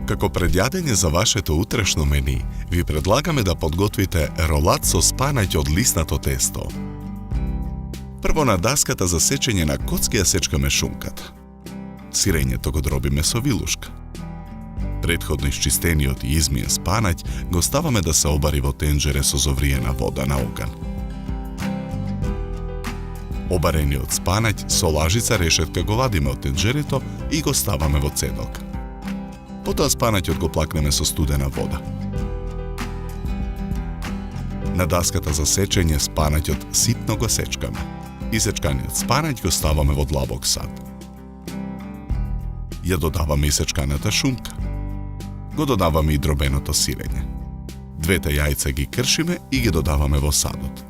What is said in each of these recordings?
Како предјадење за вашето утрешно мени, ви предлагаме да подготвите ролат со спанаќ од лиснато тесто. Прво на даската за сечење на коцки ја сечкаме шунката. Сирењето го дробиме со вилушка. Претходно исчистениот и измиен спанаќ го ставаме да се обари во тенџере со зовриена вода на оган. Обарениот спанаќ со лажица решетка го вадиме од тенџерето и го ставаме во цедолка. Потоа спанаќот го плакнеме со студена вода. На даската за сечење спанаќот ситно го сечкаме. Исечканиот спанаќ го ставаме во длабок сад. Ја додаваме исечканата шунка. Го додаваме и дробеното сирење. Двете јајца ги кршиме и ги додаваме во садот.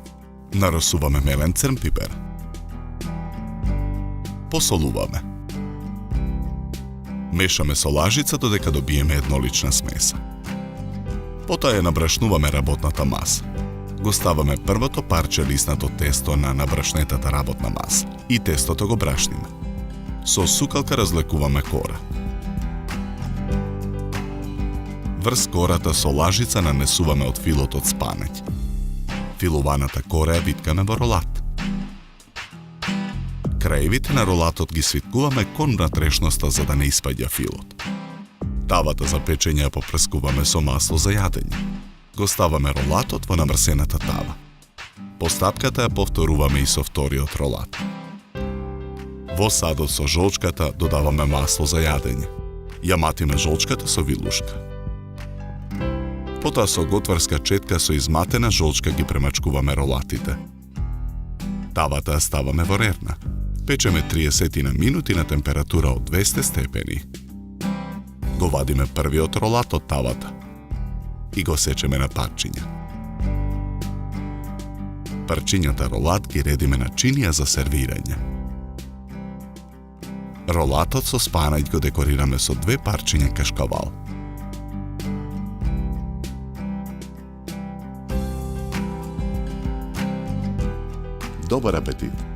Наросуваме мелен црн пипер. Посолуваме. Мешаме со лажица додека добиеме еднолична смеса. Потоа ја набрашнуваме работната маса. Го ставаме првото парче лиснато тесто на набрашнетата работна маса и тестото го брашниме. Со сукалка разлекуваме кора. Врз кората со лажица нанесуваме од филот од спанаќ. Филуваната кора ја виткаме во ролат. Краевите на ролатот ги свиткуваме кон внатрешноста за да не испаѓа филот. Тавата за печење ја попрскуваме со масло за јадење. Го ставаме ролатот во намрсената тава. Постапката ја повторуваме и со вториот ролат. Во садот со жолчката додаваме масло за јадење. Ја матиме жолчката со вилушка. Потоа со готварска четка со изматена жолчка ги премачкуваме ролатите. Тавата ја ставаме во рерна. Печеме 30 на минути на температура од 200 степени. Го вадиме првиот ролат од тавата и го сечеме на парчиња. Парчињата ролат ги редиме на чинија за сервирање. Ролатот со спанаќ го декорираме со 2 парчиња кашкавал. Добар апетит!